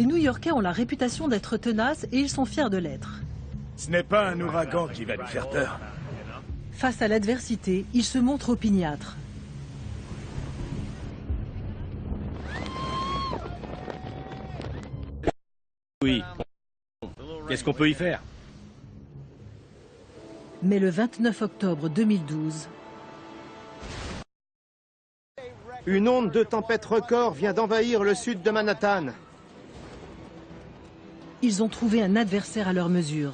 Les New-Yorkais ont la réputation d'être tenaces et ils sont fiers de l'être. Ce n'est pas un ouragan qui va nous faire peur. Face à l'adversité, ils se montrent opiniâtres. Oui. Qu'est-ce qu'on peut y faire? Mais le 29 octobre 2012... Une onde de tempête record vient d'envahir le sud de Manhattan. Ils ont trouvé un adversaire à leur mesure.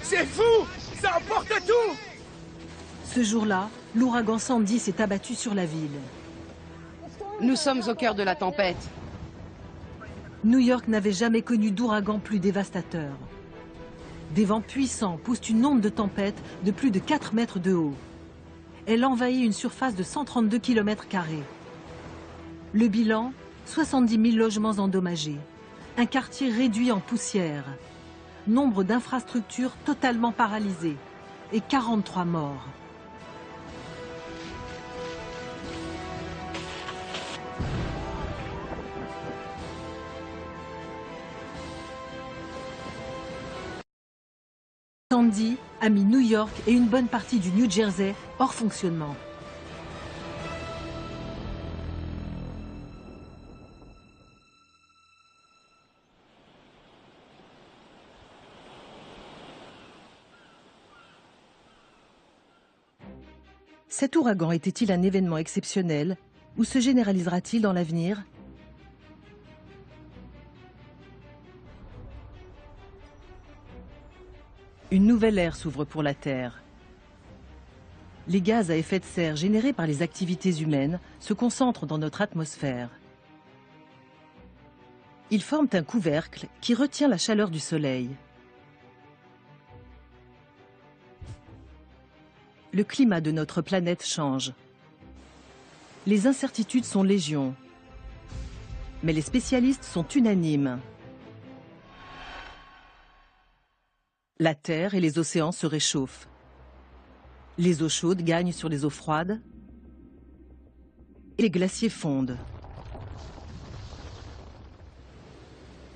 C'est fou! Ça emporte tout! Ce jour-là, l'ouragan Sandy s'est abattu sur la ville. Nous sommes au cœur de la tempête. New York n'avait jamais connu d'ouragan plus dévastateur. Des vents puissants poussent une onde de tempête de plus de 4 mètres de haut. Elle envahit une surface de 132 km². Le bilan, 70 000 logements endommagés. Un quartier réduit en poussière. Nombre d'infrastructures totalement paralysées. Et 43 morts. Sandy a mis New York et une bonne partie du New Jersey hors fonctionnement. Cet ouragan était-il un événement exceptionnel ou se généralisera-t-il dans l'avenir ? Une nouvelle ère s'ouvre pour la Terre. Les gaz à effet de serre générés par les activités humaines se concentrent dans notre atmosphère. Ils forment un couvercle qui retient la chaleur du Soleil. Le climat de notre planète change. Les incertitudes sont légion. Mais les spécialistes sont unanimes. La Terre et les océans se réchauffent. Les eaux chaudes gagnent sur les eaux froides. Et les glaciers fondent.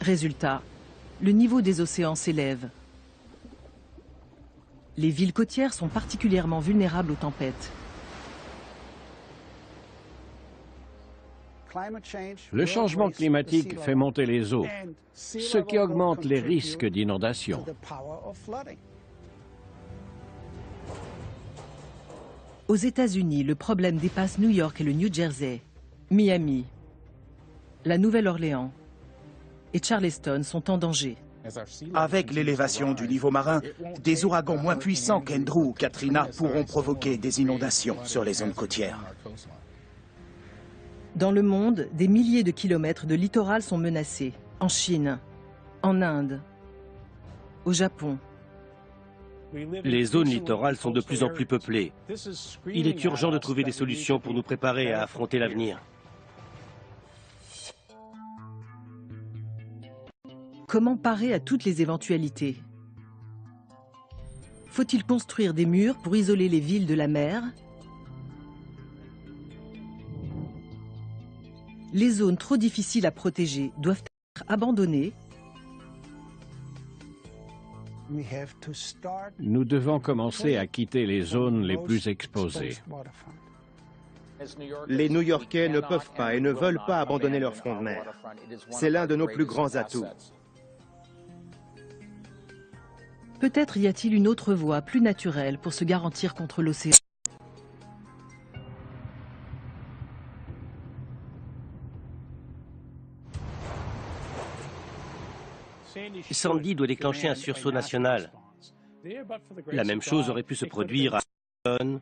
Résultat, le niveau des océans s'élève. Les villes côtières sont particulièrement vulnérables aux tempêtes. Le changement climatique fait monter les eaux, ce qui augmente les risques d'inondation. Aux États-Unis, le problème dépasse New York et le New Jersey. Miami, la Nouvelle-Orléans et Charleston sont en danger. Avec l'élévation du niveau marin, des ouragans moins puissants qu'Andrew ou Katrina pourront provoquer des inondations sur les zones côtières. Dans le monde, des milliers de kilomètres de littoral sont menacés. En Chine, en Inde, au Japon. Les zones littorales sont de plus en plus peuplées. Il est urgent de trouver des solutions pour nous préparer à affronter l'avenir. Comment parer à toutes les éventualités? Faut-il construire des murs pour isoler les villes de la mer? Les zones trop difficiles à protéger doivent être abandonnées. Nous devons commencer à quitter les zones les plus exposées. Les New-Yorkais ne peuvent pas et ne veulent pas abandonner leur front de mer. C'est l'un de nos plus grands atouts. Peut-être y a-t-il une autre voie plus naturelle pour se garantir contre l'océan. Sandy doit déclencher un sursaut national. La même chose aurait pu se produire à Boston,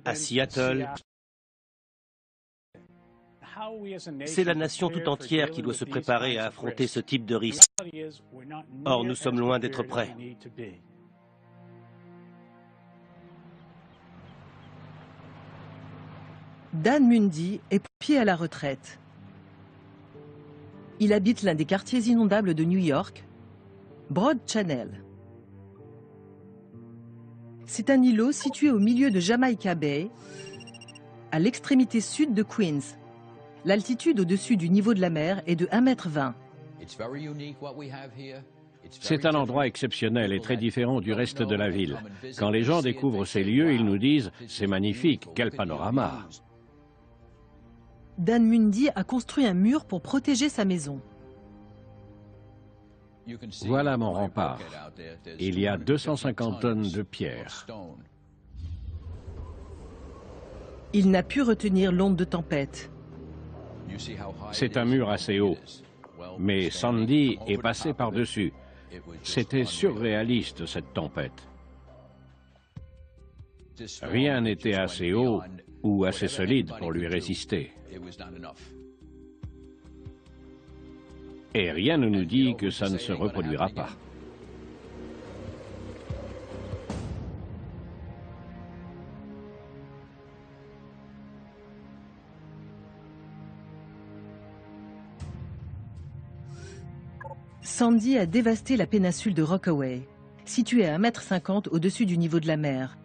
à Seattle. C'est la nation tout entière qui doit se préparer à affronter ce type de risque. Or, nous sommes loin d'être prêts. Dan Mundy est pied à la retraite. Il habite l'un des quartiers inondables de New York, Broad Channel. C'est un îlot situé au milieu de Jamaica Bay, à l'extrémité sud de Queens, L'altitude au-dessus du niveau de la mer est de 1,20 m. C'est un endroit exceptionnel et très différent du reste de la ville. Quand les gens découvrent ces lieux, ils nous disent « c'est magnifique, quel panorama !» Dan Mundy a construit un mur pour protéger sa maison. Voilà mon rempart. Il y a 250 tonnes de pierre. Il n'a pu retenir l'onde de tempête. C'est un mur assez haut. Mais Sandy est passé par-dessus. C'était surréaliste, cette tempête. Rien n'était assez haut ou assez solide pour lui résister. Et rien ne nous dit que ça ne se reproduira pas. Sandy a dévasté la péninsule de Rockaway, située à 1,50 m au-dessus du niveau de la mer.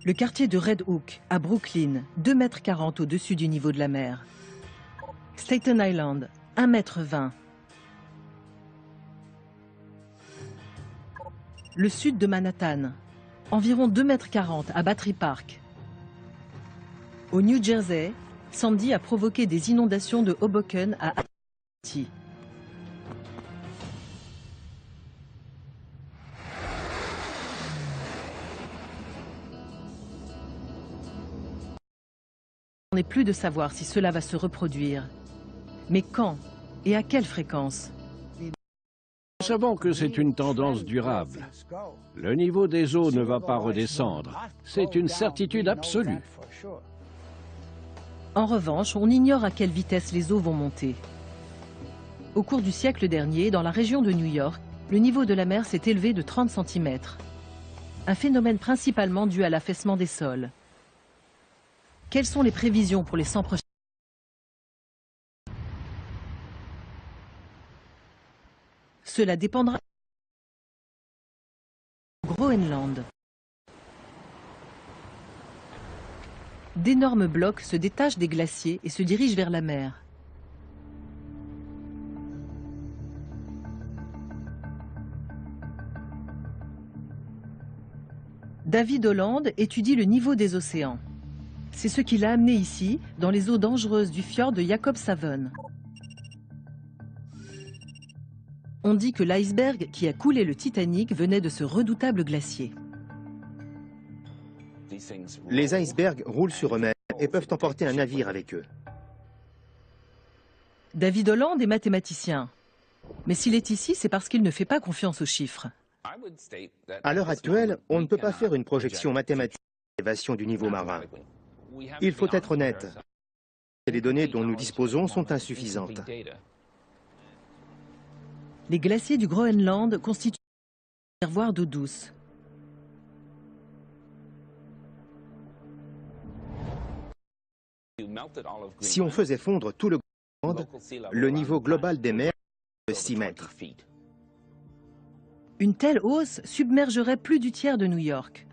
Le quartier de Red Hook, à Brooklyn, 2,40 m au-dessus du niveau de la mer. Staten Island, 1,20 m. Le sud de Manhattan, environ 2,40 m à Battery Park. Au New Jersey, Sandy a provoqué des inondations de Hoboken à Atlantic. On n'est plus de savoir si cela va se reproduire. Mais quand et à quelle fréquence? Nous savons que c'est une tendance durable. Le niveau des eaux ne va pas redescendre. C'est une certitude absolue. En revanche, on ignore à quelle vitesse les eaux vont monter. Au cours du siècle dernier, dans la région de New York, le niveau de la mer s'est élevé de 30 cm. Un phénomène principalement dû à l'affaissement des sols. Quelles sont les prévisions pour les 100 prochaines années? Cela dépendra du Groenland. D'énormes blocs se détachent des glaciers et se dirigent vers la mer. David Holland étudie le niveau des océans. C'est ce qui l'a amené ici, dans les eaux dangereuses du fjord de Jakobshavn. On dit que l'iceberg qui a coulé le Titanic venait de ce redoutable glacier. Les icebergs roulent sur eux-mêmes et peuvent emporter un navire avec eux. David Holland est mathématicien. Mais s'il est ici, c'est parce qu'il ne fait pas confiance aux chiffres. À l'heure actuelle, on ne peut pas faire une projection mathématique de l'élévation du niveau marin. Il faut être honnête. Les données dont nous disposons sont insuffisantes. Les glaciers du Groenland constituent un réservoir d'eau douce. Si on faisait fondre tout le Groenland, le niveau global des mers est de 6 mètres. Une telle hausse submergerait plus du tiers de New York.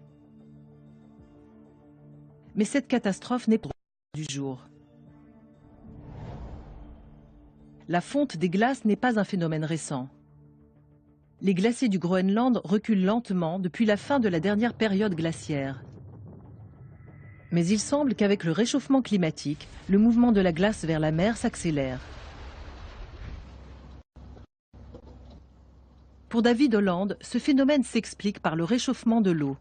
Mais cette catastrophe n'est pas du jour. La fonte des glaces n'est pas un phénomène récent. Les glaciers du Groenland reculent lentement depuis la fin de la dernière période glaciaire. Mais il semble qu'avec le réchauffement climatique, le mouvement de la glace vers la mer s'accélère. Pour David Holland, ce phénomène s'explique par le réchauffement de l'eau.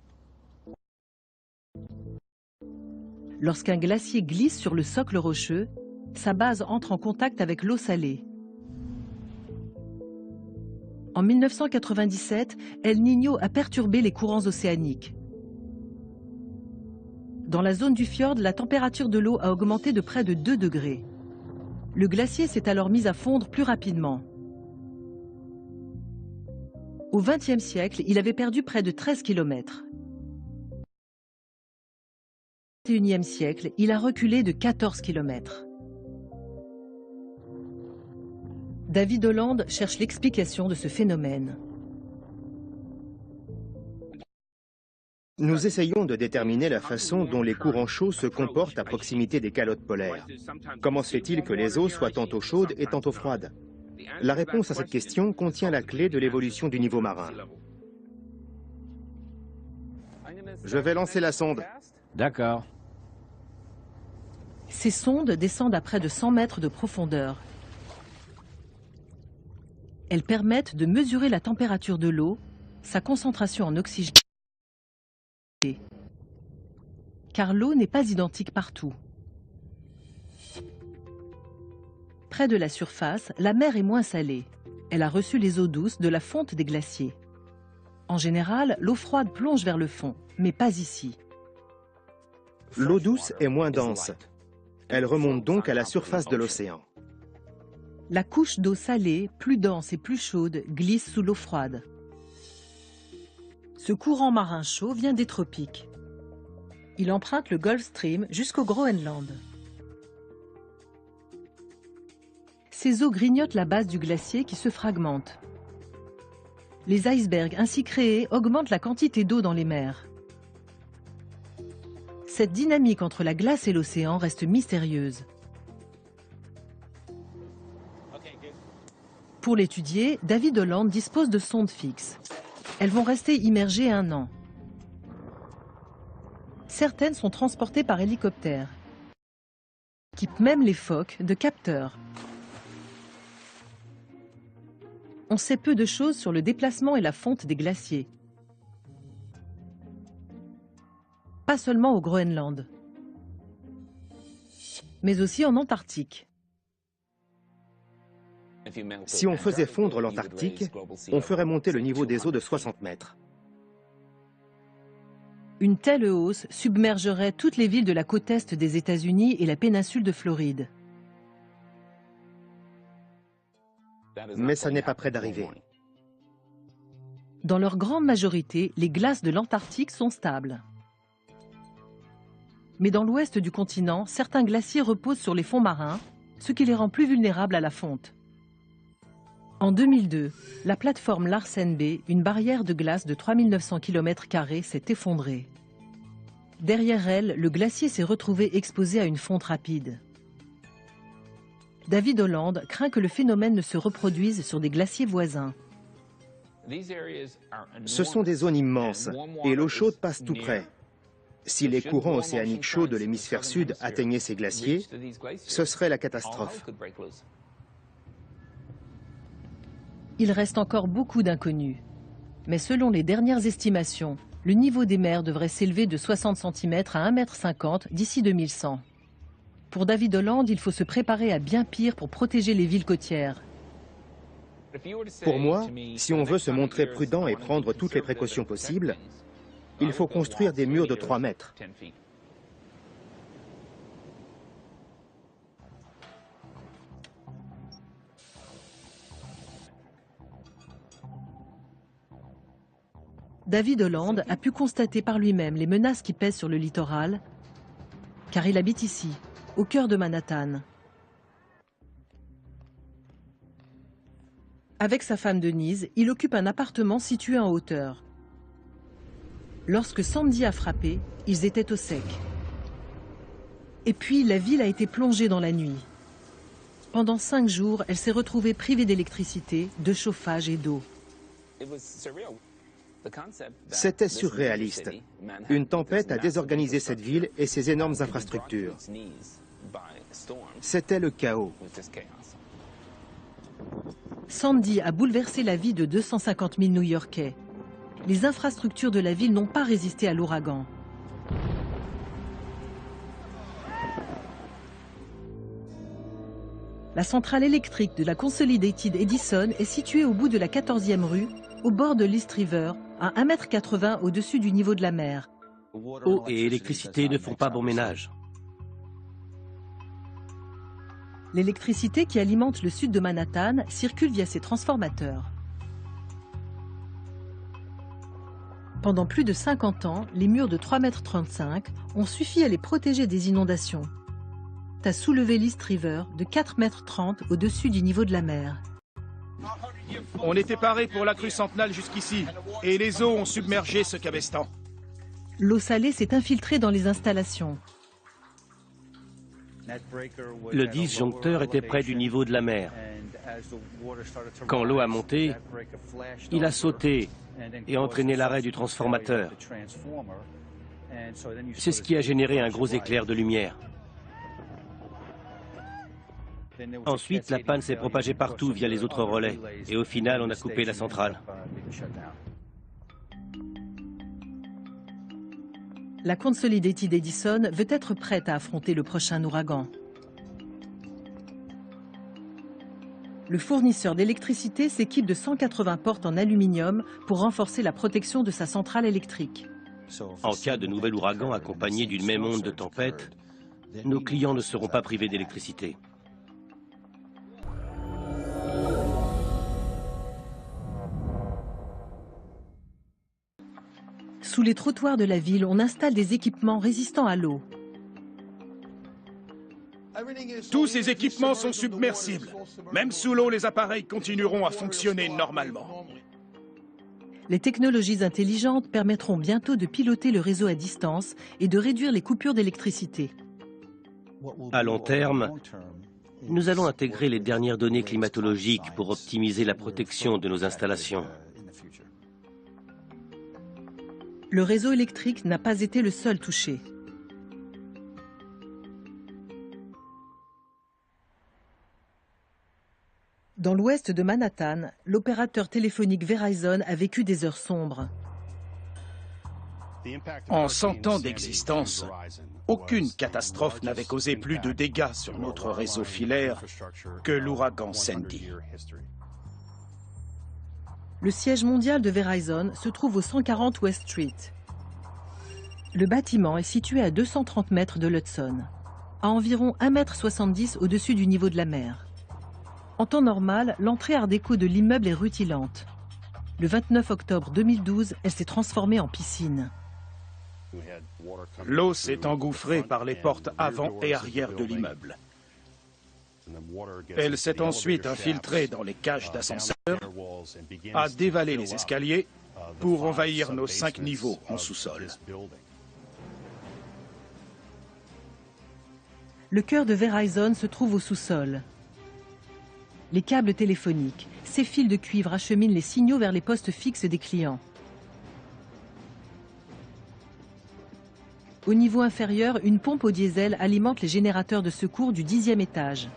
Lorsqu'un glacier glisse sur le socle rocheux, sa base entre en contact avec l'eau salée. En 1997, El Niño a perturbé les courants océaniques. Dans la zone du fjord, la température de l'eau a augmenté de près de 2 degrés. Le glacier s'est alors mis à fondre plus rapidement. Au XXe siècle, il avait perdu près de 13 km. Au XXIe siècle, il a reculé de 14 km. David Holland cherche l'explication de ce phénomène. Nous essayons de déterminer la façon dont les courants chauds se comportent à proximité des calottes polaires. Comment se fait-il que les eaux soient tantôt chaudes et tantôt froides? La réponse à cette question contient la clé de l'évolution du niveau marin. Je vais lancer la sonde. D'accord. Ces sondes descendent à près de 100 mètres de profondeur. Elles permettent de mesurer la température de l'eau, sa concentration en oxygène. Car l'eau n'est pas identique partout. Près de la surface, la mer est moins salée. Elle a reçu les eaux douces de la fonte des glaciers. En général, l'eau froide plonge vers le fond, mais pas ici. L'eau douce est moins dense. Elle remonte donc à la surface de l'océan. La couche d'eau salée, plus dense et plus chaude, glisse sous l'eau froide. Ce courant marin chaud vient des tropiques. Il emprunte le Gulf Stream jusqu'au Groenland. Ces eaux grignotent la base du glacier qui se fragmente. Les icebergs ainsi créés augmentent la quantité d'eau dans les mers. Cette dynamique entre la glace et l'océan reste mystérieuse. Pour l'étudier, David Holland dispose de sondes fixes. Elles vont rester immergées 1 an. Certaines sont transportées par hélicoptère. Équipent même les phoques de capteurs. On sait peu de choses sur le déplacement et la fonte des glaciers. Pas seulement au Groenland, mais aussi en Antarctique. Si on faisait fondre l'Antarctique, on ferait monter le niveau des eaux de 60 mètres. Une telle hausse submergerait toutes les villes de la côte est des États-Unis et la péninsule de Floride. Mais ça n'est pas près d'arriver. Dans leur grande majorité, les glaces de l'Antarctique sont stables. Mais dans l'ouest du continent, certains glaciers reposent sur les fonds marins, ce qui les rend plus vulnérables à la fonte. En 2002, la plateforme Larsen B, une barrière de glace de 3900 km², s'est effondrée. Derrière elle, le glacier s'est retrouvé exposé à une fonte rapide. David Holland craint que le phénomène ne se reproduise sur des glaciers voisins. Ce sont des zones immenses et l'eau chaude passe tout près. Si les courants océaniques chauds de l'hémisphère sud atteignaient ces glaciers, ce serait la catastrophe. Il reste encore beaucoup d'inconnus. Mais selon les dernières estimations, le niveau des mers devrait s'élever de 60 cm à 1,50 m d'ici 2100. Pour David Holland, il faut se préparer à bien pire pour protéger les villes côtières. Pour moi, si on veut se montrer prudent et prendre toutes les précautions possibles, il faut construire des murs de 3 mètres. David Holland a pu constater par lui-même les menaces qui pèsent sur le littoral, car il habite ici, au cœur de Manhattan. Avec sa femme Denise, il occupe un appartement situé en hauteur. Lorsque Sandy a frappé, ils étaient au sec. Et puis, la ville a été plongée dans la nuit. Pendant 5 jours, elle s'est retrouvée privée d'électricité, de chauffage et d'eau. C'était surréaliste. Une tempête a désorganisé cette ville et ses énormes infrastructures. C'était le chaos. Sandy a bouleversé la vie de 250 000 New-Yorkais. Les infrastructures de la ville n'ont pas résisté à l'ouragan. La centrale électrique de la Consolidated Edison est située au bout de la 14e rue, au bord de l'East River, à 1,80 m au-dessus du niveau de la mer. Eau et électricité ne font pas bon ménage. L'électricité qui alimente le sud de Manhattan circule via ces transformateurs. Pendant plus de 50 ans, les murs de 3,35 m ont suffi à les protéger des inondations, à soulever l'East River de 4,30 m au-dessus du niveau de la mer. On était parés pour la crue centenale jusqu'ici, et les eaux ont submergé ce cabestan. L'eau salée s'est infiltrée dans les installations. Le disjoncteur était près du niveau de la mer. Quand l'eau a monté, il a sauté et entraîné l'arrêt du transformateur. C'est ce qui a généré un gros éclair de lumière. Ensuite, la panne s'est propagée partout via les autres relais. Et au final, on a coupé la centrale. La Consolidated Edison veut être prête à affronter le prochain ouragan. Le fournisseur d'électricité s'équipe de 180 portes en aluminium pour renforcer la protection de sa centrale électrique. En cas de nouvel ouragan accompagné d'une même onde de tempête, nos clients ne seront pas privés d'électricité. Sous les trottoirs de la ville, on installe des équipements résistants à l'eau. Tous ces équipements sont submersibles. Même sous l'eau, les appareils continueront à fonctionner normalement. Les technologies intelligentes permettront bientôt de piloter le réseau à distance et de réduire les coupures d'électricité. À long terme, nous allons intégrer les dernières données climatologiques pour optimiser la protection de nos installations. Le réseau électrique n'a pas été le seul touché. Dans l'ouest de Manhattan, l'opérateur téléphonique Verizon a vécu des heures sombres. En 100 ans d'existence, aucune catastrophe n'avait causé plus de dégâts sur notre réseau filaire que l'ouragan Sandy. Le siège mondial de Verizon se trouve au 140 West Street. Le bâtiment est situé à 230 mètres de l'Hudson, à environ 1,70 m au-dessus du niveau de la mer. En temps normal, l'entrée art déco de l'immeuble est rutilante. Le 29 octobre 2012, elle s'est transformée en piscine. L'eau s'est engouffrée par les portes avant et arrière de l'immeuble. Elle s'est ensuite infiltrée dans les cages d'ascenseur, a dévalé les escaliers pour envahir nos 5 niveaux en sous-sol. Le cœur de Verizon se trouve au sous-sol. Les câbles téléphoniques, ces fils de cuivre acheminent les signaux vers les postes fixes des clients. Au niveau inférieur, une pompe au diesel alimente les générateurs de secours du 10e étage.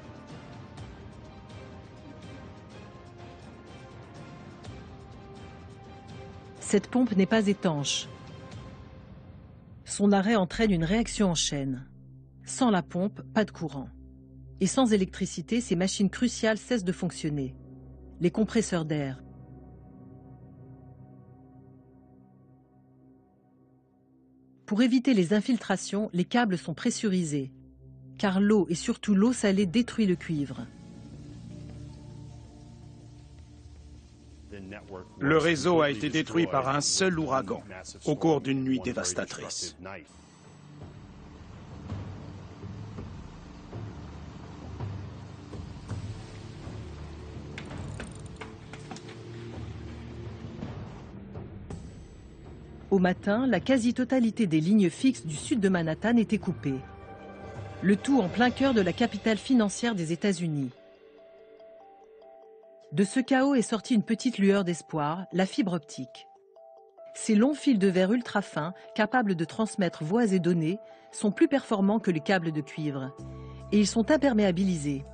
Cette pompe n'est pas étanche. Son arrêt entraîne une réaction en chaîne. Sans la pompe, pas de courant. Et sans électricité, ces machines cruciales cessent de fonctionner. Les compresseurs d'air. Pour éviter les infiltrations, les câbles sont pressurisés, car l'eau et surtout l'eau salée détruit le cuivre. Le réseau a été détruit par un seul ouragan au cours d'une nuit dévastatrice. Au matin, la quasi-totalité des lignes fixes du sud de Manhattan étaient coupées. Le tout en plein cœur de la capitale financière des États-Unis. De ce chaos est sortie une petite lueur d'espoir, la fibre optique. Ces longs fils de verre ultra fins, capables de transmettre voix et données, sont plus performants que les câbles de cuivre. Et ils sont imperméabilisés.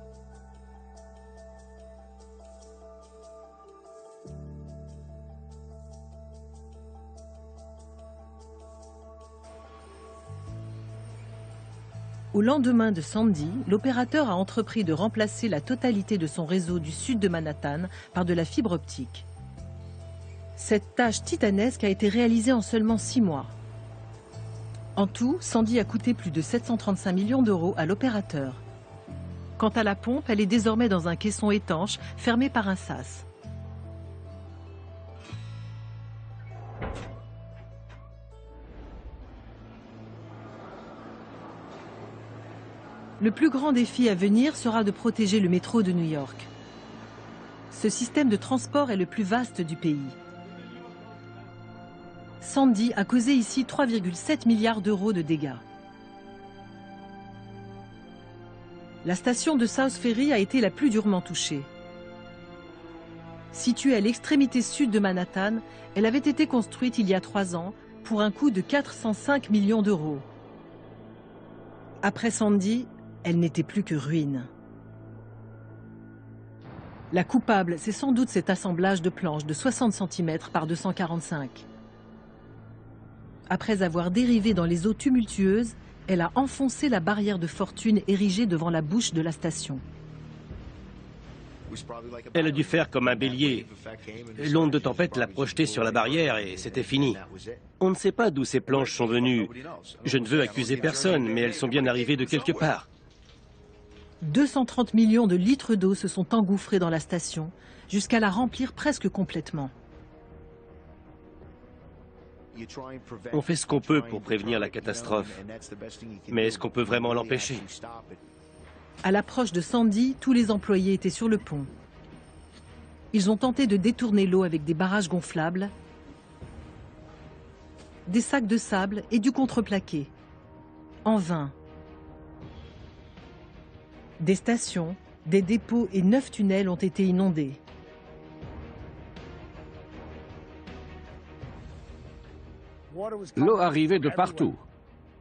Au lendemain de Sandy, l'opérateur a entrepris de remplacer la totalité de son réseau du sud de Manhattan par de la fibre optique. Cette tâche titanesque a été réalisée en seulement 6 mois. En tout, Sandy a coûté plus de 735 millions d'euros à l'opérateur. Quant à la pompe, elle est désormais dans un caisson étanche, fermé par un sas. Le plus grand défi à venir sera de protéger le métro de New York. Ce système de transport est le plus vaste du pays. Sandy a causé ici 3,7 milliards d'euros de dégâts. La station de South Ferry a été la plus durement touchée. Située à l'extrémité sud de Manhattan, elle avait été construite il y a 3 ans pour un coût de 405 millions d'euros. Après Sandy, elle n'était plus que ruine. La coupable, c'est sans doute cet assemblage de planches de 60 cm par 245. Après avoir dérivé dans les eaux tumultueuses, elle a enfoncé la barrière de fortune érigée devant la bouche de la station. Elle a dû faire comme un bélier. L'onde de tempête l'a projetée sur la barrière et c'était fini. On ne sait pas d'où ces planches sont venues. Je ne veux accuser personne, mais elles sont bien arrivées de quelque part. 230 millions de litres d'eau se sont engouffrés dans la station, jusqu'à la remplir presque complètement. On fait ce qu'on peut pour prévenir la catastrophe. Mais est-ce qu'on peut vraiment l'empêcher? À l'approche de Sandy, tous les employés étaient sur le pont. Ils ont tenté de détourner l'eau avec des barrages gonflables, des sacs de sable et du contreplaqué. En vain. Des stations, des dépôts et 9 tunnels ont été inondés. L'eau arrivait de partout.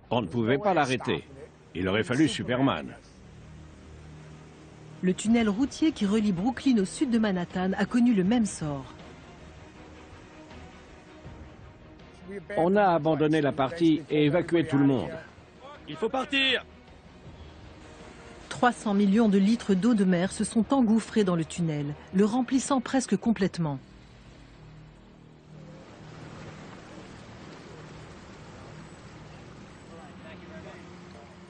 On ne pouvait pas l'arrêter. Il aurait fallu Superman. Le tunnel routier qui relie Brooklyn au sud de Manhattan a connu le même sort. On a abandonné la partie et évacué tout le monde. Il faut partir! 300 millions de litres d'eau de mer se sont engouffrés dans le tunnel, le remplissant presque complètement.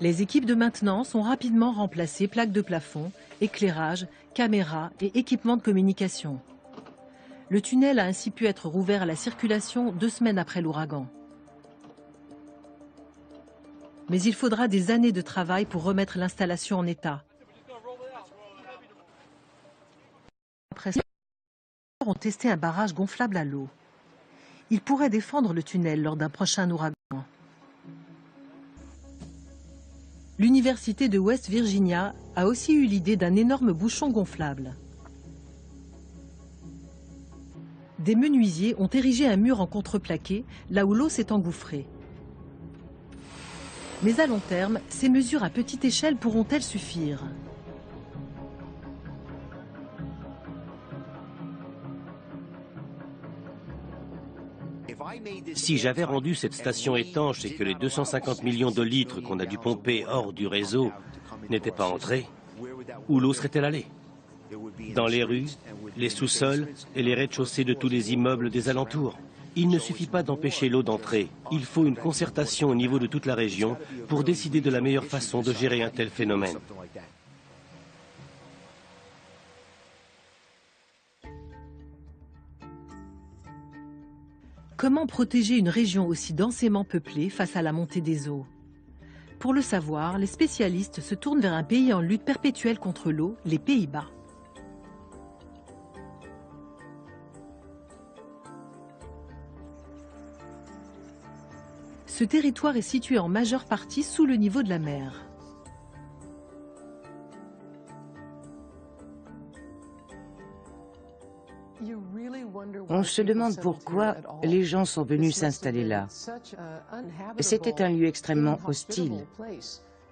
Les équipes de maintenance ont rapidement remplacé plaques de plafond, éclairage, caméras et équipements de communication. Le tunnel a ainsi pu être rouvert à la circulation 2 semaines après l'ouragan. Mais il faudra des années de travail pour remettre l'installation en état. Après, les ont testé un barrage gonflable à l'eau. Il pourrait défendre le tunnel lors d'un prochain ouragan. L'université de West Virginia a aussi eu l'idée d'un énorme bouchon gonflable. Des menuisiers ont érigé un mur en contreplaqué, là où l'eau s'est engouffrée. Mais à long terme, ces mesures à petite échelle pourront-elles suffire? Si j'avais rendu cette station étanche et que les 250 millions de litres qu'on a dû pomper hors du réseau n'étaient pas entrés, où l'eau serait-elle allée? Dans les rues, les sous-sols et les rez-de-chaussée de tous les immeubles des alentours. Il ne suffit pas d'empêcher l'eau d'entrer. Il faut une concertation au niveau de toute la région pour décider de la meilleure façon de gérer un tel phénomène. Comment protéger une région aussi densément peuplée face à la montée des eaux? Pour le savoir, les spécialistes se tournent vers un pays en lutte perpétuelle contre l'eau, les Pays-Bas. Ce territoire est situé en majeure partie sous le niveau de la mer. On se demande pourquoi les gens sont venus s'installer là. C'était un lieu extrêmement hostile.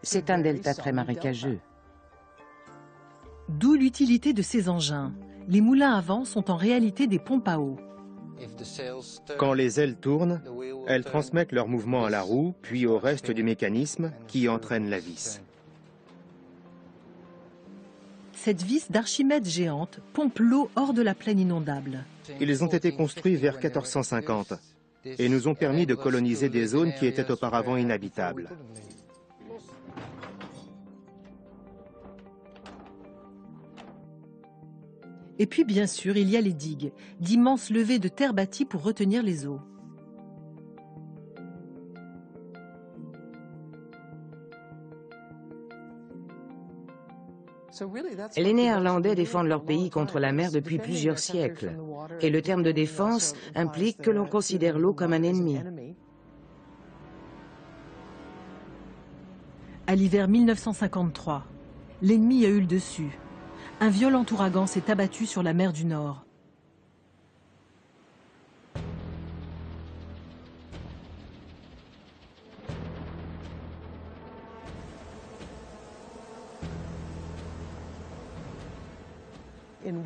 C'est un delta très marécageux. D'où l'utilité de ces engins. Les moulins à vent sont en réalité des pompes à eau. Quand les ailes tournent, elles transmettent leur mouvement à la roue, puis au reste du mécanisme qui entraîne la vis. Cette vis d'Archimède géante pompe l'eau hors de la plaine inondable. Ils ont été construits vers 1450 et nous ont permis de coloniser des zones qui étaient auparavant inhabitables. Et puis bien sûr, il y a les digues, d'immenses levées de terre bâties pour retenir les eaux. Les Néerlandais défendent leur pays contre la mer depuis plusieurs siècles. Et le terme de défense implique que l'on considère l'eau comme un ennemi. À l'hiver 1953, l'ennemi a eu le dessus. Un violent ouragan s'est abattu sur la mer du Nord.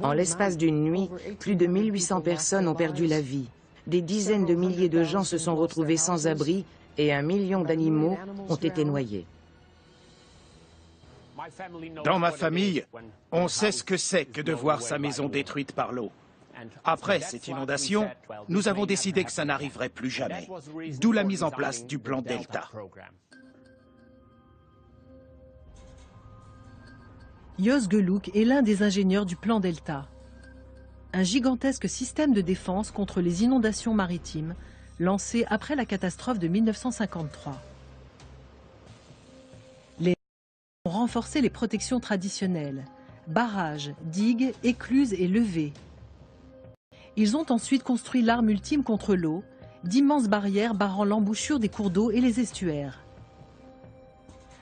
En l'espace d'une nuit, plus de 1800 personnes ont perdu la vie. Des dizaines de milliers de gens se sont retrouvés sans abri et 1 million d'animaux ont été noyés. Dans ma famille, on sait ce que c'est que de voir sa maison détruite par l'eau. Après cette inondation, nous avons décidé que ça n'arriverait plus jamais. D'où la mise en place du plan Delta. Jos Geluk est l'un des ingénieurs du plan Delta. Un gigantesque système de défense contre les inondations maritimes lancé après la catastrophe de 1953. Les ont renforcé les protections traditionnelles, barrages, digues, écluses et levées. Ils ont ensuite construit l'arme ultime contre l'eau, d'immenses barrières barrant l'embouchure des cours d'eau et les estuaires.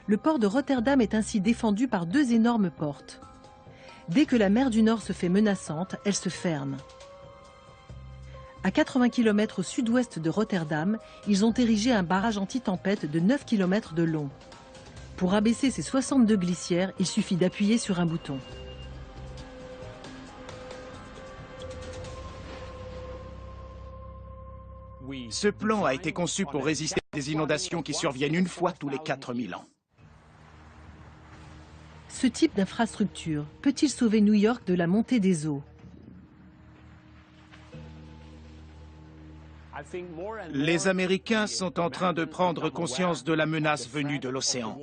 Le port de Rotterdam est ainsi défendu par 2 énormes portes. Dès que la mer du Nord se fait menaçante, elle se ferme. À 80 km au sud-ouest de Rotterdam, ils ont érigé un barrage anti-tempête de 9 km de long. Pour abaisser ces 62 glissières, il suffit d'appuyer sur un bouton. Ce plan a été conçu pour résister à des inondations qui surviennent une fois tous les 4000 ans. Ce type d'infrastructure peut-il sauver New York de la montée des eaux? Les Américains sont en train de prendre conscience de la menace venue de l'océan.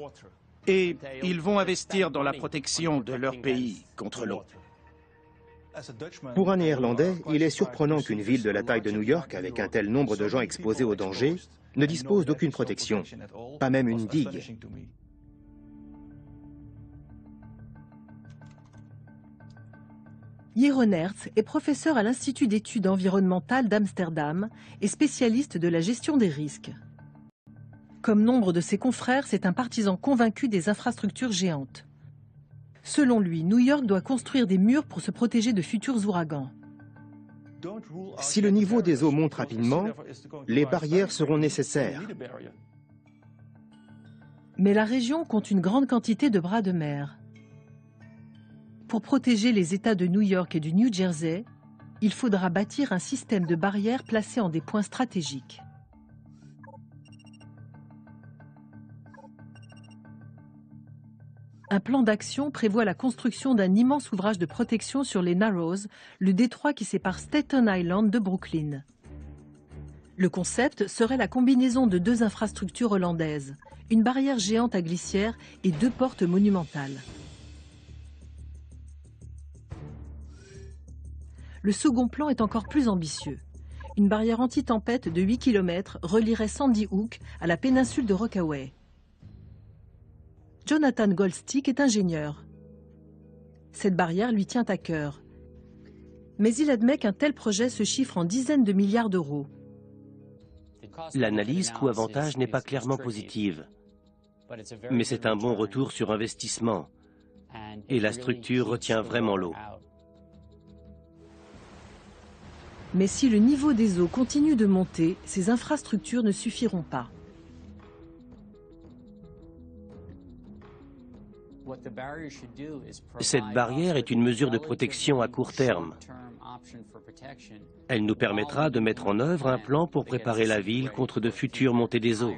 Et ils vont investir dans la protection de leur pays contre l'eau. Pour un Néerlandais, il est surprenant qu'une ville de la taille de New York, avec un tel nombre de gens exposés au danger, ne dispose d'aucune protection, pas même une digue. Jeroen Hertz est professeur à l'Institut d'études environnementales d'Amsterdam et spécialiste de la gestion des risques. Comme nombre de ses confrères, c'est un partisan convaincu des infrastructures géantes. Selon lui, New York doit construire des murs pour se protéger de futurs ouragans. Si le niveau des eaux monte rapidement, les barrières seront nécessaires. Mais la région compte une grande quantité de bras de mer. Pour protéger les États de New York et du New Jersey, il faudra bâtir un système de barrières placées en des points stratégiques. Un plan d'action prévoit la construction d'un immense ouvrage de protection sur les Narrows, le détroit qui sépare Staten Island de Brooklyn. Le concept serait la combinaison de 2 infrastructures hollandaises, une barrière géante à glissières et 2 portes monumentales. Le second plan est encore plus ambitieux. Une barrière anti-tempête de 8 km relierait Sandy Hook à la péninsule de Rockaway. Jonathan Goldstick est ingénieur. Cette barrière lui tient à cœur. Mais il admet qu'un tel projet se chiffre en dizaines de milliards d'euros. L'analyse coût-avantage n'est pas clairement positive. Mais c'est un bon retour sur investissement. Et la structure retient vraiment l'eau. Mais si le niveau des eaux continue de monter, ces infrastructures ne suffiront pas. Cette barrière est une mesure de protection à court terme. Elle nous permettra de mettre en œuvre un plan pour préparer la ville contre de futures montées des eaux.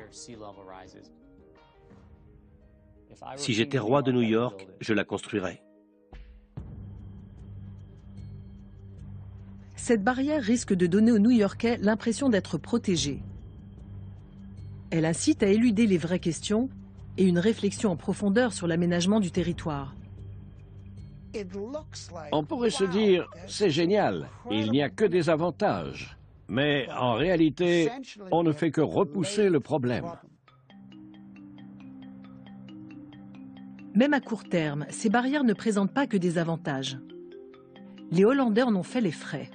Si j'étais roi de New York, je la construirais. Cette barrière risque de donner aux New-Yorkais l'impression d'être protégés. Elle incite à éluder les vraies questions et une réflexion en profondeur sur l'aménagement du territoire. On pourrait se dire, c'est génial, il n'y a que des avantages. Mais en réalité, on ne fait que repousser le problème. Même à court terme, ces barrières ne présentent pas que des avantages. Les Hollandais en ont fait les frais.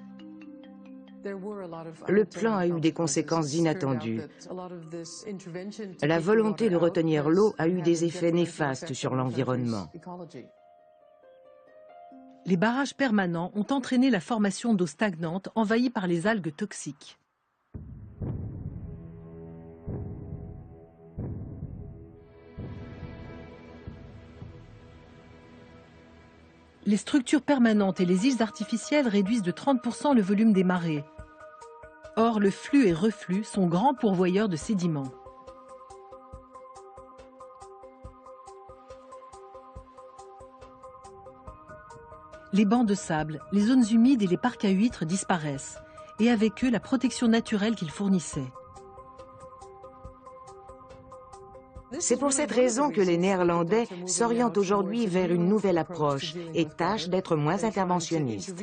Le plan a eu des conséquences inattendues. La volonté de retenir l'eau a eu des effets néfastes sur l'environnement. Les barrages permanents ont entraîné la formation d'eau stagnante envahie par les algues toxiques. Les structures permanentes et les îles artificielles réduisent de 30% le volume des marées. Or, le flux et reflux sont grands pourvoyeurs de sédiments. Les bancs de sable, les zones humides et les parcs à huîtres disparaissent, et avec eux la protection naturelle qu'ils fournissaient. C'est pour cette raison que les Néerlandais s'orientent aujourd'hui vers une nouvelle approche et tâchent d'être moins interventionnistes.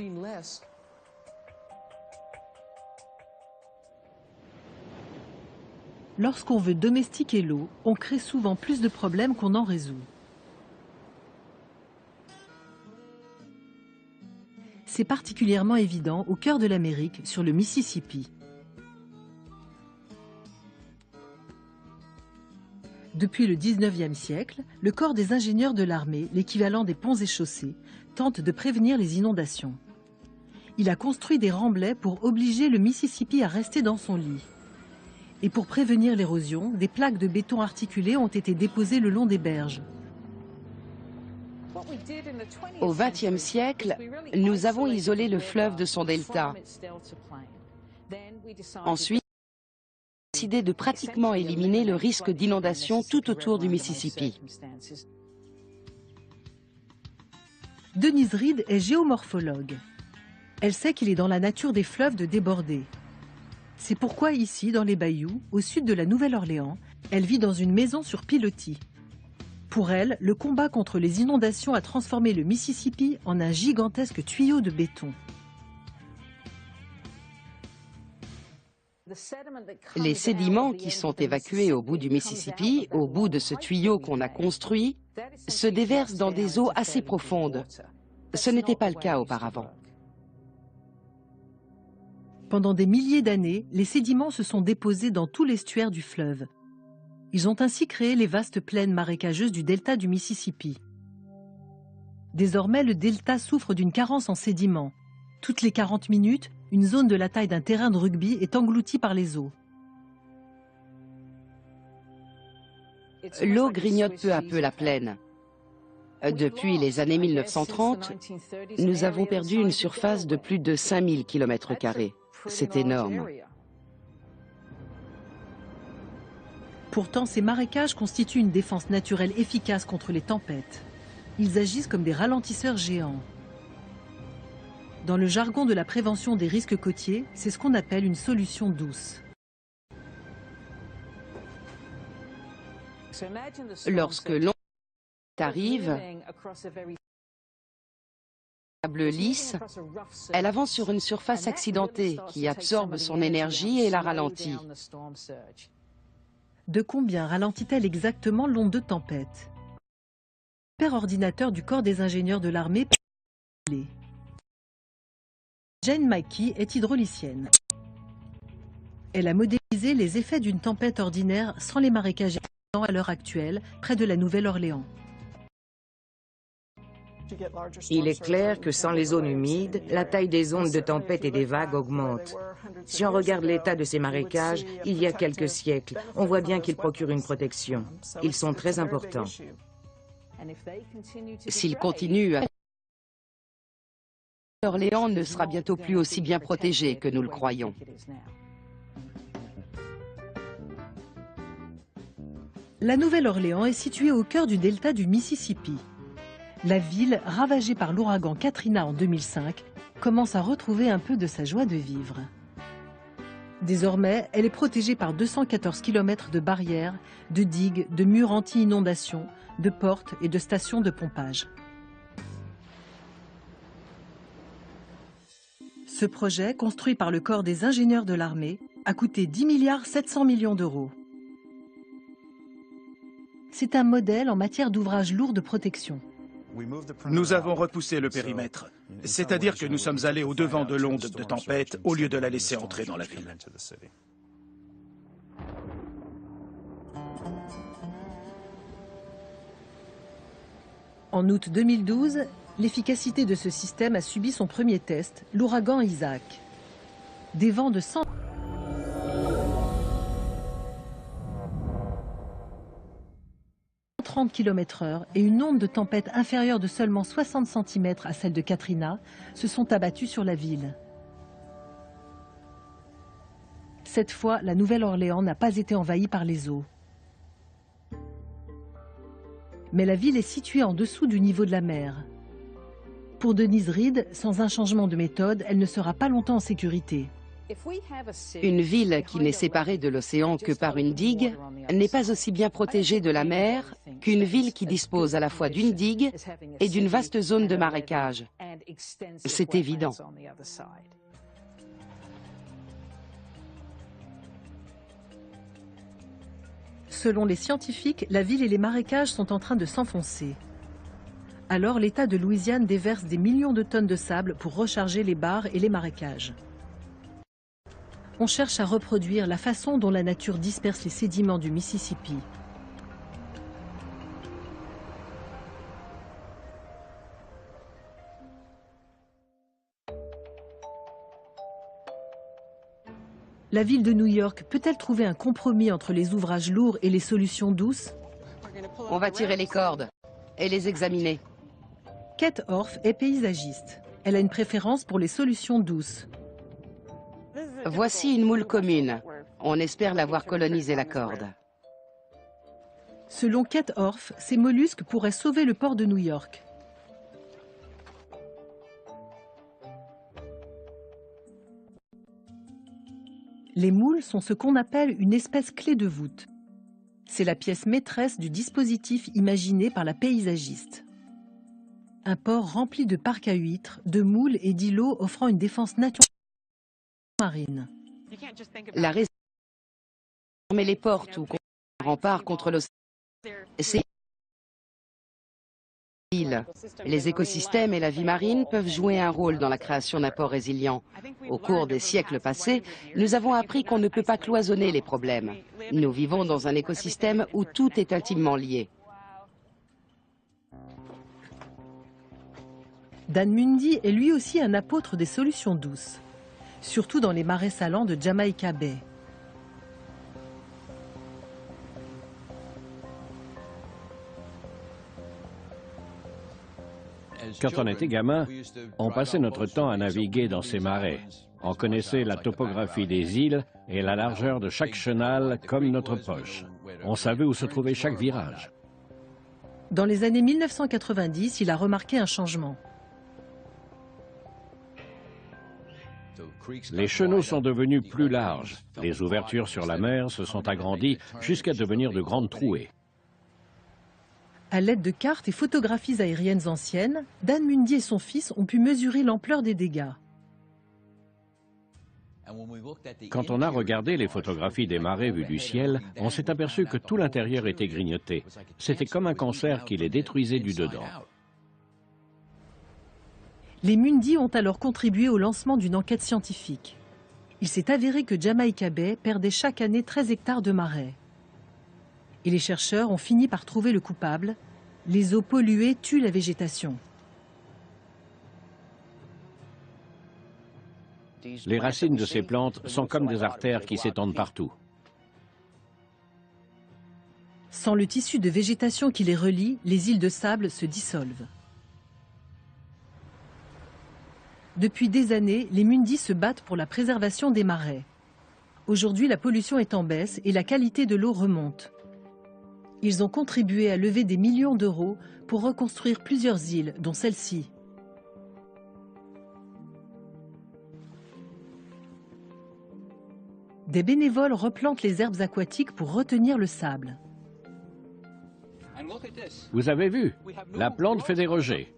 Lorsqu'on veut domestiquer l'eau, on crée souvent plus de problèmes qu'on en résout. C'est particulièrement évident au cœur de l'Amérique, sur le Mississippi. Depuis le 19e siècle, le corps des ingénieurs de l'armée, l'équivalent des ponts et chaussées, tente de prévenir les inondations. Il a construit des remblais pour obliger le Mississippi à rester dans son lit. Et pour prévenir l'érosion, des plaques de béton articulé ont été déposées le long des berges. Au XXe siècle, nous avons isolé le fleuve de son delta. Ensuite, on a décidé de pratiquement éliminer le risque d'inondation tout autour du Mississippi. Denise Reed est géomorphologue. Elle sait qu'il est dans la nature des fleuves de déborder. C'est pourquoi ici, dans les bayous, au sud de la Nouvelle-Orléans, elle vit dans une maison sur pilotis. Pour elle, le combat contre les inondations a transformé le Mississippi en un gigantesque tuyau de béton. Les sédiments qui sont évacués au bout du Mississippi, au bout de ce tuyau qu'on a construit, se déversent dans des eaux assez profondes. Ce n'était pas le cas auparavant. Pendant des milliers d'années, les sédiments se sont déposés dans tout l'estuaire du fleuve. Ils ont ainsi créé les vastes plaines marécageuses du delta du Mississippi. Désormais, le delta souffre d'une carence en sédiments. Toutes les 40 minutes, une zone de la taille d'un terrain de rugby est engloutie par les eaux. L'eau grignote peu à peu la plaine. Depuis les années 1930, nous avons perdu une surface de plus de 5000 km². C'est énorme. Pourtant, ces marécages constituent une défense naturelle efficace contre les tempêtes. Ils agissent comme des ralentisseurs géants. Dans le jargon de la prévention des risques côtiers, c'est ce qu'on appelle une solution douce. Lorsque l'onde arrive, lisse, elle avance sur une surface accidentée qui absorbe son énergie et la ralentit. De combien ralentit-elle exactement l'onde de tempête? Le superordinateur du corps des ingénieurs de l'armée. Jane Mackey est hydraulicienne. Elle a modélisé les effets d'une tempête ordinaire sans les marécages à l'heure actuelle près de la Nouvelle-Orléans. Il est clair que sans les zones humides, la taille des ondes de tempête et des vagues augmente. Si on regarde l'état de ces marécages, il y a quelques siècles, on voit bien qu'ils procurent une protection. Ils sont très importants. S'ils continuent, Orléans ne sera bientôt plus aussi bien protégée que nous le croyons. La Nouvelle-Orléans est située au cœur du delta du Mississippi. La ville, ravagée par l'ouragan Katrina en 2005, commence à retrouver un peu de sa joie de vivre. Désormais, elle est protégée par 214 km de barrières, de digues, de murs anti-inondation, de portes et de stations de pompage. Ce projet, construit par le corps des ingénieurs de l'armée, a coûté 10,7 milliards d'euros. c'est un modèle en matière d'ouvrages lourds de protection. Nous avons repoussé le périmètre, c'est-à-dire que nous sommes allés au-devant de l'onde de tempête au lieu de la laisser entrer dans la ville. En août 2012, l'efficacité de ce système a subi son premier test, l'ouragan Isaac. Des vents de 130 km/h et une onde de tempête inférieure de seulement 60 cm à celle de Katrina se sont abattus sur la ville. Cette fois, la Nouvelle-Orléans n'a pas été envahie par les eaux. Mais la ville est située en dessous du niveau de la mer. Pour Denise Reed, sans un changement de méthode, elle ne sera pas longtemps en sécurité. Une ville qui n'est séparée de l'océan que par une digue n'est pas aussi bien protégée de la mer qu'une ville qui dispose à la fois d'une digue et d'une vaste zone de marécage. C'est évident. Selon les scientifiques, la ville et les marécages sont en train de s'enfoncer. Alors l'État de Louisiane déverse des millions de tonnes de sable pour recharger les barres et les marécages. On cherche à reproduire la façon dont la nature disperse les sédiments du Mississippi. La ville de New York peut-elle trouver un compromis entre les ouvrages lourds et les solutions douces? On va tirer les cordes et les examiner. Kate Orff est paysagiste. Elle a une préférence pour les solutions douces. Voici une moule commune. On espère l'avoir colonisé la corde. Selon Kate Orff, ces mollusques pourraient sauver le port de New York. Les moules sont ce qu'on appelle une espèce clé de voûte. C'est la pièce maîtresse du dispositif imaginé par la paysagiste. Un port rempli de parcs à huîtres, de moules et d'îlots offrant une défense naturelle marine. La raison fermer les portes ou un rempart contre l'océan, c'est île. Les écosystèmes et la vie marine peuvent jouer un rôle dans la création d'un port résilient. Au cours des siècles passés, nous avons appris qu'on ne peut pas cloisonner les problèmes. Nous vivons dans un écosystème où tout est intimement lié. Dan Mundy est lui aussi un apôtre des solutions douces, surtout dans les marais salants de Jamaica Bay. Quand on était gamin, on passait notre temps à naviguer dans ces marais. On connaissait la topographie des îles et la largeur de chaque chenal comme notre poche. On savait où se trouvait chaque virage. Dans les années 1990, il a remarqué un changement. Les chenaux sont devenus plus larges. Les ouvertures sur la mer se sont agrandies jusqu'à devenir de grandes trouées. À l'aide de cartes et photographies aériennes anciennes, Dan Mundy et son fils ont pu mesurer l'ampleur des dégâts. Quand on a regardé les photographies des marais vues du ciel, on s'est aperçu que tout l'intérieur était grignoté. C'était comme un cancer qui les détruisait du dedans. Les Mundy ont alors contribué au lancement d'une enquête scientifique. Il s'est avéré que Jamaica Bay perdait chaque année 13 hectares de marais. Et les chercheurs ont fini par trouver le coupable. Les eaux polluées tuent la végétation. Les racines de ces plantes sont comme des artères qui s'étendent partout. Sans le tissu de végétation qui les relie, les îles de sable se dissolvent. Depuis des années, les Mundy se battent pour la préservation des marais. Aujourd'hui, la pollution est en baisse et la qualité de l'eau remonte. Ils ont contribué à lever des millions d'euros pour reconstruire plusieurs îles, dont celle-ci. Des bénévoles replantent les herbes aquatiques pour retenir le sable. Vous avez vu, la plante fait des rejets.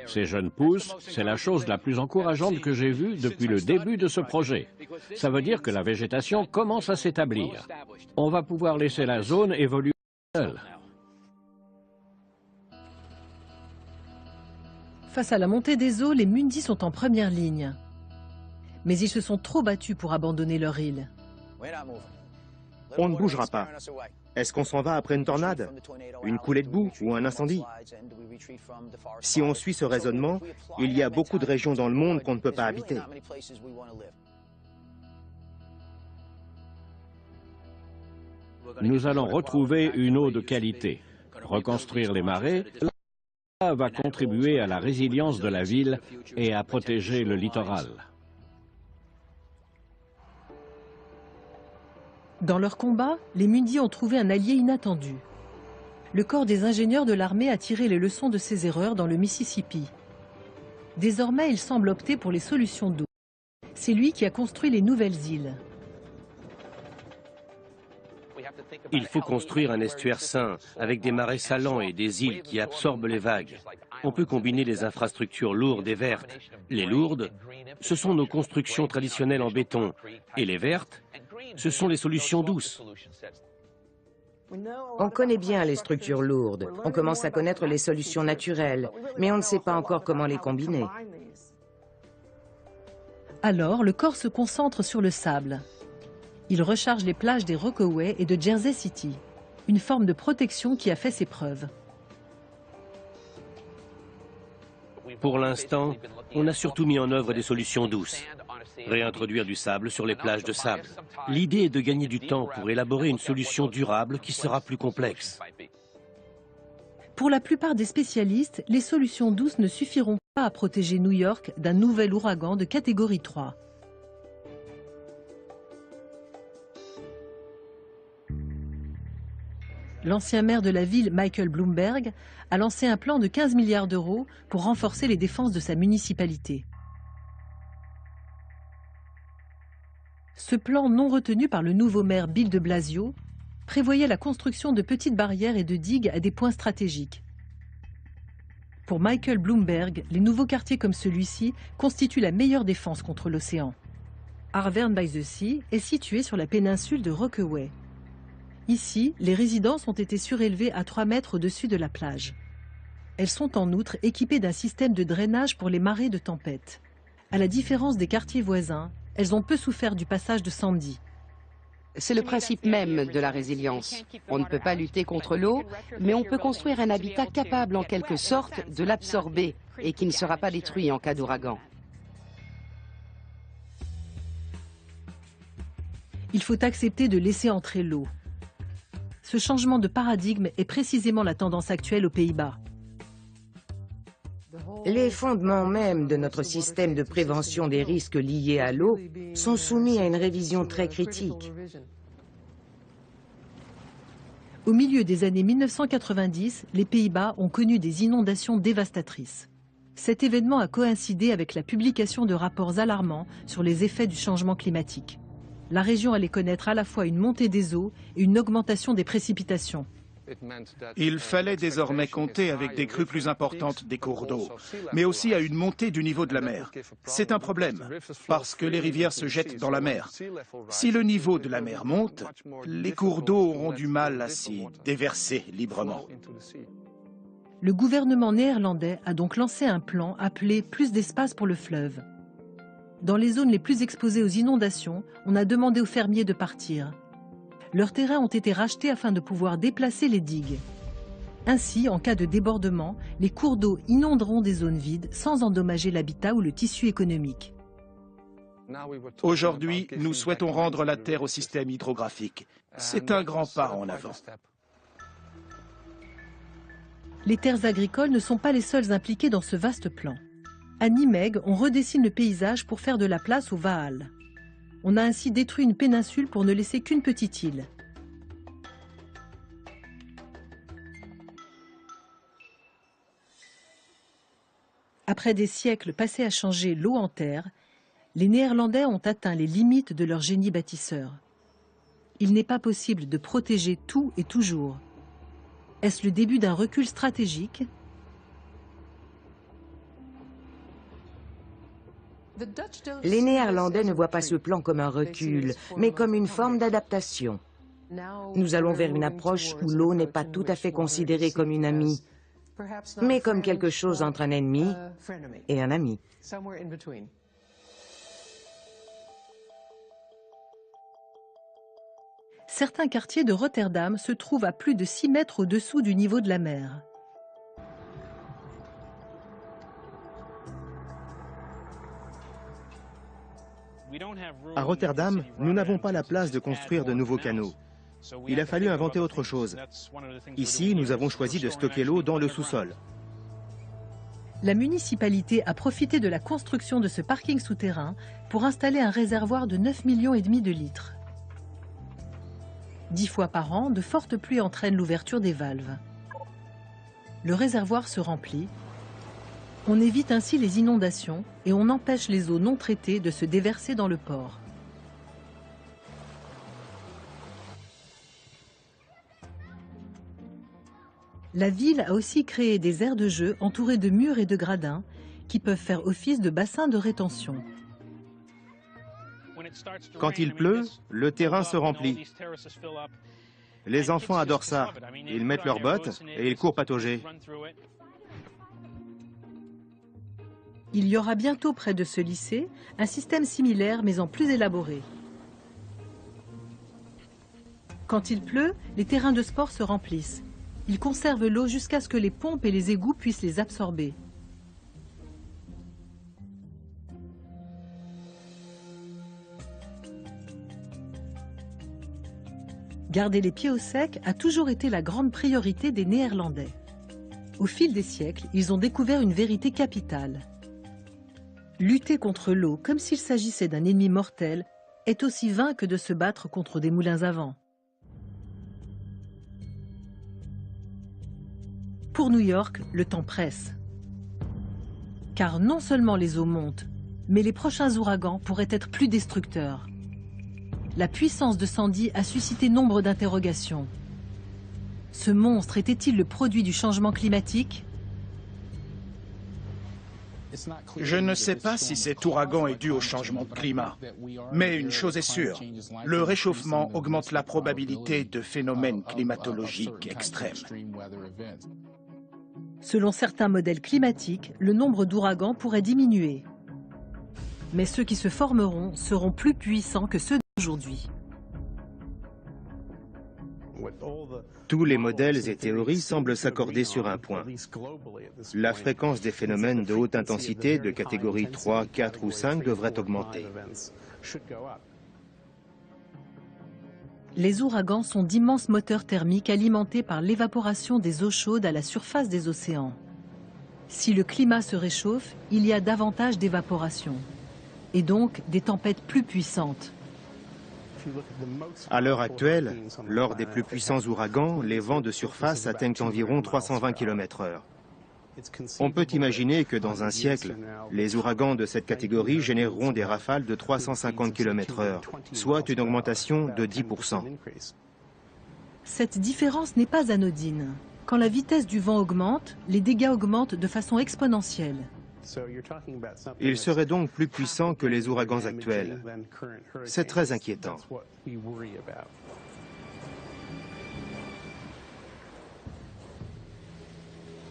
Ces jeunes pousses, c'est la chose la plus encourageante que j'ai vue depuis le début de ce projet. Ça veut dire que la végétation commence à s'établir. On va pouvoir laisser la zone évoluer seule. Face à la montée des eaux, les Mundis sont en première ligne. Mais ils se sont trop battus pour abandonner leur île. On ne bougera pas. Est-ce qu'on s'en va après une tornade, une coulée de boue ou un incendie? Si on suit ce raisonnement, il y a beaucoup de régions dans le monde qu'on ne peut pas habiter. Nous allons retrouver une eau de qualité. Reconstruire les marais, cela va contribuer à la résilience de la ville et à protéger le littoral. Dans leur combat, les Mundis ont trouvé un allié inattendu. Le corps des ingénieurs de l'armée a tiré les leçons de ses erreurs dans le Mississippi. Désormais, il semble opter pour les solutions d'eau. C'est lui qui a construit les nouvelles îles. Il faut construire un estuaire sain, avec des marais salants et des îles qui absorbent les vagues. On peut combiner les infrastructures lourdes et vertes. Les lourdes, ce sont nos constructions traditionnelles en béton. Et les vertes, ce sont les solutions douces. On connaît bien les structures lourdes, on commence à connaître les solutions naturelles, mais on ne sait pas encore comment les combiner. Alors, le corps se concentre sur le sable. Il recharge les plages des Rockaway et de Jersey City, une forme de protection qui a fait ses preuves. Pour l'instant, on a surtout mis en œuvre des solutions douces. Réintroduire du sable sur les plages de sable. L'idée est de gagner du temps pour élaborer une solution durable qui sera plus complexe. Pour la plupart des spécialistes, les solutions douces ne suffiront pas à protéger New York d'un nouvel ouragan de catégorie 3. L'ancien maire de la ville, Michael Bloomberg, a lancé un plan de 15 milliards d'euros pour renforcer les défenses de sa municipalité. Ce plan, non retenu par le nouveau maire Bill de Blasio, prévoyait la construction de petites barrières et de digues à des points stratégiques. Pour Michael Bloomberg, les nouveaux quartiers comme celui-ci constituent la meilleure défense contre l'océan. Arverne-by-the-Sea est situé sur la péninsule de Rockaway. Ici, les résidences ont été surélevées à 3 mètres au-dessus de la plage. Elles sont en outre équipées d'un système de drainage pour les marées de tempête. À la différence des quartiers voisins, elles ont peu souffert du passage de Sandy. C'est le principe même de la résilience. On ne peut pas lutter contre l'eau, mais on peut construire un habitat capable en quelque sorte de l'absorber et qui ne sera pas détruit en cas d'ouragan. Il faut accepter de laisser entrer l'eau. Ce changement de paradigme est précisément la tendance actuelle aux Pays-Bas. Les fondements même de notre système de prévention des risques liés à l'eau sont soumis à une révision très critique. Au milieu des années 1990, les Pays-Bas ont connu des inondations dévastatrices. Cet événement a coïncidé avec la publication de rapports alarmants sur les effets du changement climatique. La région allait connaître à la fois une montée des eaux et une augmentation des précipitations. Il fallait désormais compter avec des crues plus importantes des cours d'eau, mais aussi à une montée du niveau de la mer. C'est un problème, parce que les rivières se jettent dans la mer. Si le niveau de la mer monte, les cours d'eau auront du mal à s'y déverser librement. Le gouvernement néerlandais a donc lancé un plan appelé « Plus d'espace pour le fleuve ». Dans les zones les plus exposées aux inondations, on a demandé aux fermiers de partir. Leurs terrains ont été rachetés afin de pouvoir déplacer les digues. Ainsi, en cas de débordement, les cours d'eau inonderont des zones vides sans endommager l'habitat ou le tissu économique. Aujourd'hui, nous souhaitons rendre la terre au système hydrographique. C'est un grand pas en avant. Les terres agricoles ne sont pas les seules impliquées dans ce vaste plan. À Nimègue, on redessine le paysage pour faire de la place au Vaal. On a ainsi détruit une péninsule pour ne laisser qu'une petite île. Après des siècles passés à changer l'eau en terre, les Néerlandais ont atteint les limites de leur génie bâtisseur. Il n'est pas possible de protéger tout et toujours. Est-ce le début d'un recul stratégique ? Les Néerlandais ne voient pas ce plan comme un recul, mais comme une forme d'adaptation. Nous allons vers une approche où l'eau n'est pas tout à fait considérée comme une amie, mais comme quelque chose entre un ennemi et un ami. Certains quartiers de Rotterdam se trouvent à plus de 6 mètres au-dessous du niveau de la mer. À Rotterdam, nous n'avons pas la place de construire de nouveaux canaux. Il a fallu inventer autre chose. Ici, nous avons choisi de stocker l'eau dans le sous-sol. La municipalité a profité de la construction de ce parking souterrain pour installer un réservoir de 9,5 millions de litres. 10 fois par an, de fortes pluies entraînent l'ouverture des valves. Le réservoir se remplit. On évite ainsi les inondations et on empêche les eaux non traitées de se déverser dans le port. La ville a aussi créé des aires de jeu entourées de murs et de gradins qui peuvent faire office de bassins de rétention. Quand il pleut, le terrain se remplit. Les enfants adorent ça. Ils mettent leurs bottes et ils courent patauger. Il y aura bientôt près de ce lycée un système similaire mais en plus élaboré. Quand il pleut, les terrains de sport se remplissent. Ils conservent l'eau jusqu'à ce que les pompes et les égouts puissent les absorber. Garder les pieds au sec a toujours été la grande priorité des Néerlandais. Au fil des siècles, ils ont découvert une vérité capitale. Lutter contre l'eau comme s'il s'agissait d'un ennemi mortel est aussi vain que de se battre contre des moulins à vent. Pour New York, le temps presse. Car non seulement les eaux montent, mais les prochains ouragans pourraient être plus destructeurs. La puissance de Sandy a suscité nombre d'interrogations. Ce monstre était-il le produit du changement climatique ? Je ne sais pas si cet ouragan est dû au changement de climat, mais une chose est sûre, le réchauffement augmente la probabilité de phénomènes climatologiques extrêmes. Selon certains modèles climatiques, le nombre d'ouragans pourrait diminuer. Mais ceux qui se formeront seront plus puissants que ceux d'aujourd'hui. Tous les modèles et théories semblent s'accorder sur un point. La fréquence des phénomènes de haute intensité de catégorie 3, 4 ou 5 devrait augmenter. Les ouragans sont d'immenses moteurs thermiques alimentés par l'évaporation des eaux chaudes à la surface des océans. Si le climat se réchauffe, il y a davantage d'évaporation, et donc des tempêtes plus puissantes. À l'heure actuelle, lors des plus puissants ouragans, les vents de surface atteignent environ 320 km/h. On peut imaginer que dans un siècle, les ouragans de cette catégorie généreront des rafales de 350 km/h, soit une augmentation de 10%. Cette différence n'est pas anodine. Quand la vitesse du vent augmente, les dégâts augmentent de façon exponentielle. Ils seraient donc plus puissants que les ouragans actuels. C'est très inquiétant.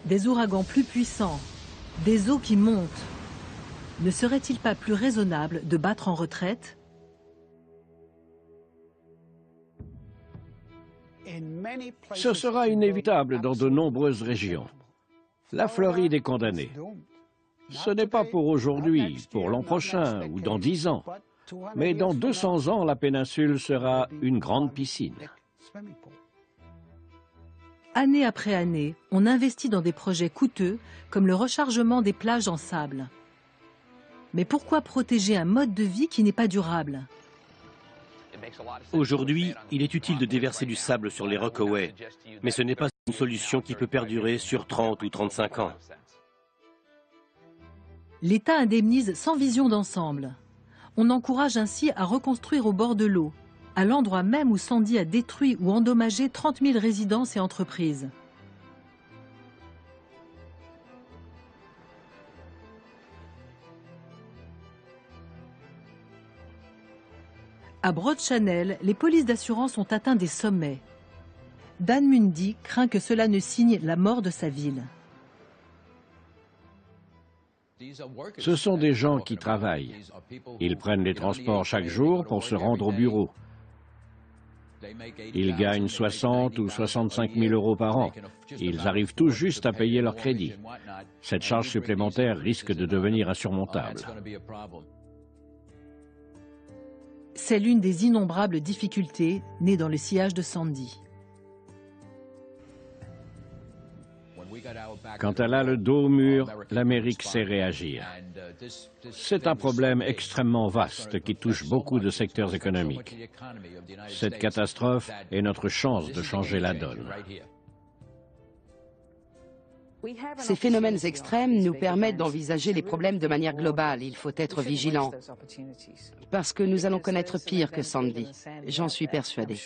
Des ouragans plus puissants, des eaux qui montent. Ne serait-il pas plus raisonnable de battre en retraite ? Ce sera inévitable dans de nombreuses régions. La Floride est condamnée. Ce n'est pas pour aujourd'hui, pour l'an prochain ou dans 10 ans. Mais dans 200 ans, la péninsule sera une grande piscine. Année après année, on investit dans des projets coûteux comme le rechargement des plages en sable. Mais pourquoi protéger un mode de vie qui n'est pas durable ? Aujourd'hui, il est utile de déverser du sable sur les Rockaway, mais ce n'est pas une solution qui peut perdurer sur 30 ou 35 ans. L'État indemnise sans vision d'ensemble. On encourage ainsi à reconstruire au bord de l'eau, à l'endroit même où Sandy a détruit ou endommagé 30 000 résidences et entreprises. À Broad Channel, les polices d'assurance ont atteint des sommets. Dan Mundy craint que cela ne signe la mort de sa ville. Ce sont des gens qui travaillent. Ils prennent les transports chaque jour pour se rendre au bureau. Ils gagnent 60 ou 65 000 euros par an. Ils arrivent tout juste à payer leur crédit. Cette charge supplémentaire risque de devenir insurmontable. C'est l'une des innombrables difficultés nées dans le sillage de Sandy. Quand elle a le dos au mur, l'Amérique sait réagir. C'est un problème extrêmement vaste qui touche beaucoup de secteurs économiques. Cette catastrophe est notre chance de changer la donne. Ces phénomènes extrêmes nous permettent d'envisager les problèmes de manière globale. Il faut être vigilant. Parce que nous allons connaître pire que Sandy. J'en suis persuadée.